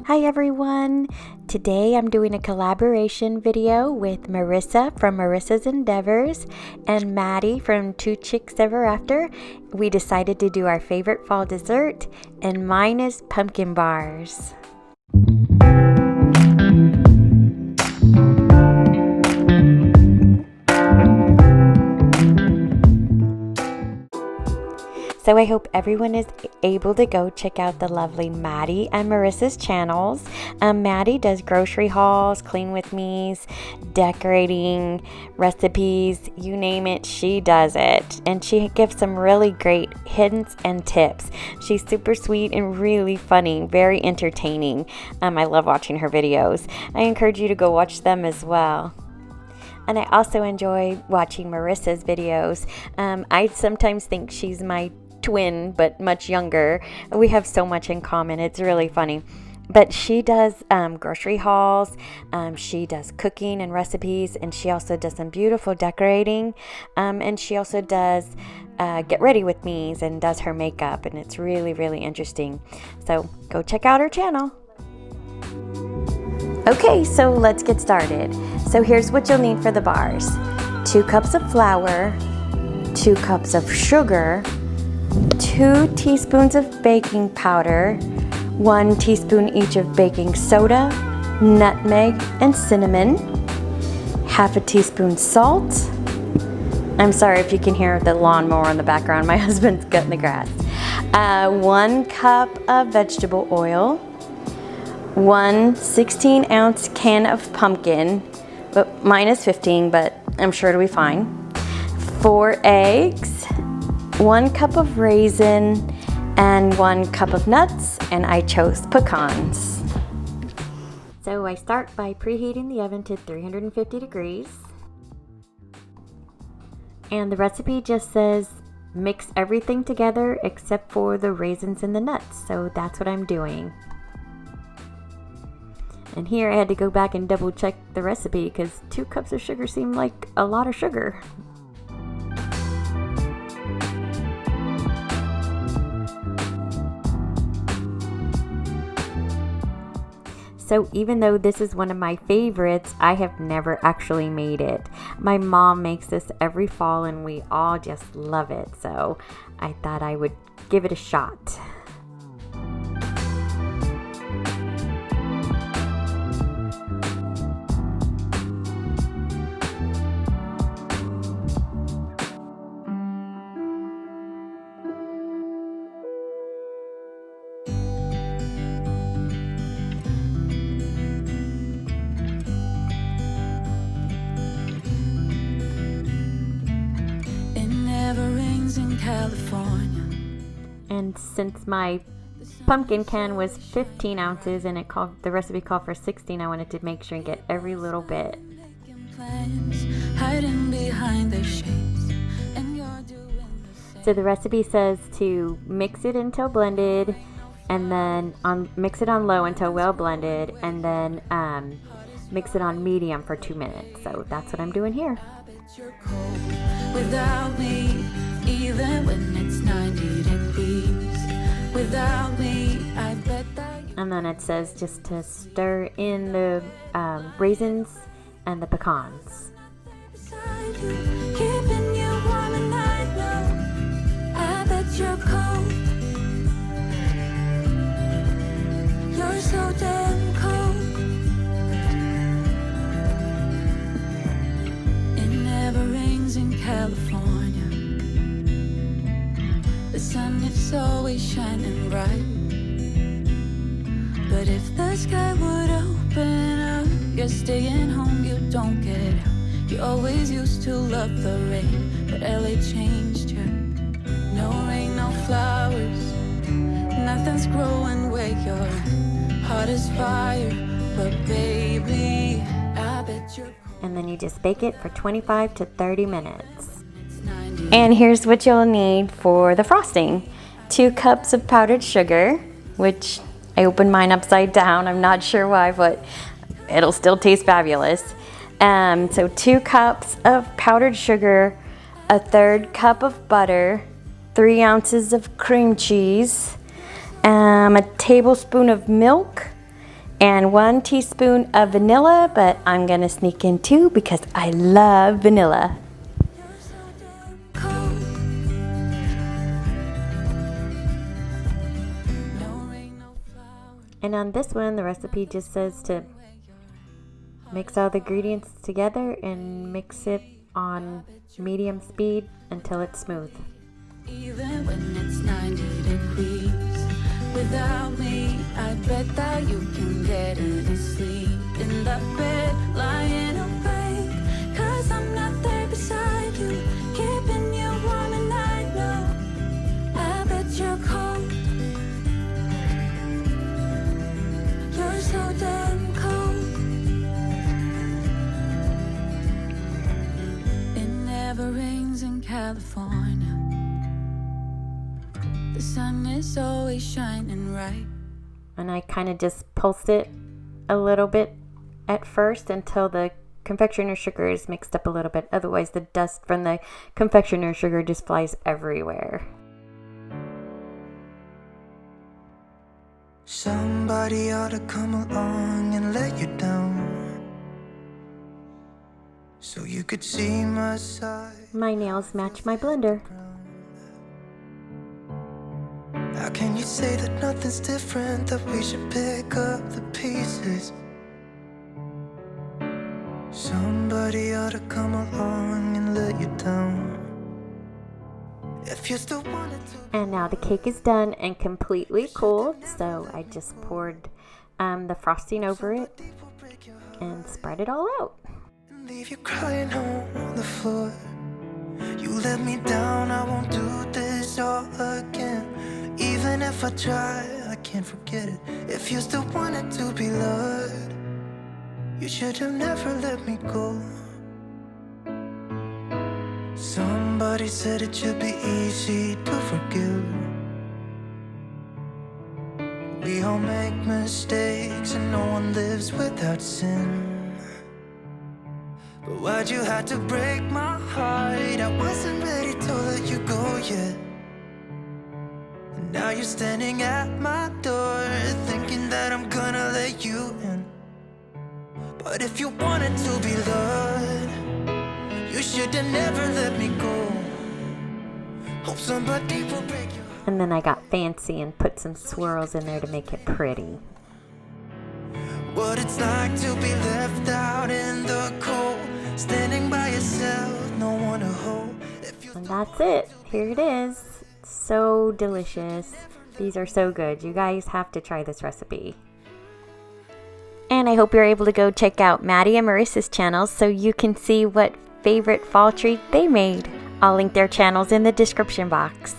Hi everyone! Today I'm doing a collaboration video with Marissa from Marissa's Endeavors and Maddie from Two Chicks Ever After. We decided to do our favorite fall dessert, and mine is pumpkin bars. So I hope everyone is able to go check out the lovely Maddie and Marissa's channels. Maddie does grocery hauls, clean with me's, decorating, recipes, you name it, she does it. And she gives some really great hints and tips. She's super sweet and really funny, very entertaining. I love watching her videos. I encourage you to go watch them as well. And I also enjoy watching Marissa's videos. I sometimes think she's my twin, but much younger. We have so much in common. It's really funny. But she does grocery hauls, she does cooking and recipes, and she also does some beautiful decorating, and she also does get ready with me's and does her makeup, and it's really, really interesting. So go check out her channel. Okay, so let's get started. So here's what you'll need for the bars. 2 cups of flour, 2 cups of sugar, 2 teaspoons of baking powder, 1 teaspoon each of baking soda, nutmeg and cinnamon, half a teaspoon salt. I'm sorry if you can hear the lawnmower in the background. My husband's cutting the grass. 1 cup of vegetable oil, 1 16-ounce can of pumpkin, but mine is 15, but I'm sure it'll be fine. 4 eggs, 1 cup of raisin, and 1 cup of nuts, and I chose pecans. So I start by preheating the oven to 350 degrees. And the recipe just says mix everything together except for the raisins and the nuts, so that's what I'm doing. And here I had to go back and double check the recipe because 2 cups of sugar seemed like a lot of sugar. So even though this is one of my favorites, I have never actually made it. My mom makes this every fall and we all just love it. So I thought I would give it a shot. In California. And since my pumpkin can was 15 ounces and the recipe called for 16, I wanted to make sure and get every little bit. So the recipe says to mix it until blended, and then mix it on low until well blended, and then mix it on medium for 2 minutes. So that's what I'm doing here. Without me, even when it's 90 degrees. Without me, I bet that. And then it says just to stir in the raisins and the pecans. Keeping you warm and I know. I bet you're cold. You're so damn cold. It never rains in California. The sun is always shining bright. But if the sky would open up, you're staying home, you don't get out. You always used to love the rain, but LA changed you. No rain, no flowers, nothing's growing where your heart is fire. But baby, I bet you're. And then you just bake it for 25 to 30 minutes. And here's what you'll need for the frosting. 2 cups of powdered sugar, which I opened mine upside down. I'm not sure why, but it'll still taste fabulous. So 2 cups of powdered sugar, 1/3 cup of butter, 3 ounces of cream cheese, a tablespoon of milk, and 1 teaspoon of vanilla, but I'm gonna sneak in 2 because I love vanilla. And on this one, the recipe just says to mix all the ingredients together and mix it on medium speed until it's smooth. Even when it's 90 degrees, without me, I bet that you can get any sleep in the bed, lying awake, 'cause I'm not there beside you, keeping you warm, and I know, I bet you're cold. You're so damn cold. It never rains in California. The sun is always shining bright. And I kind of just pulsed it a little bit at first until the confectioner sugar is mixed up a little bit. Otherwise, the dust from the confectioner sugar just flies everywhere. Somebody ought to come along and let you down, so you could see my side. My nails match my blender. How can you say that nothing's different, that we should pick up the pieces? Somebody ought to come along and let you down. If you still wanted to. And now the cake is done and completely cooled, so I just poured the frosting over it and spread it all out. And leave you crying on the floor. You let me down, I won't do this all again. Even if I try, I can't forget it. If you still wanted to be loved, you should have never let me go. Somebody said it should be easy to forgive. We all make mistakes and no one lives without sin. But why'd you have to break my heart? I wasn't ready to let you go yet. And now you're standing at my door, thinking that I'm gonna let you in. But if you wanted to be loved, you should have never let me go. Hope somebody will break your heart. And then I got fancy and put some swirls in there to make it pretty. What it's like to be left out in the cold, standing by yourself, no one to hold. And that's it. Here it is. So delicious. These are so good. You guys have to try this recipe. And I hope you're able to go check out Maddie and Marissa's channels so you can see what favorite fall treat they made. I'll link their channels in the description box.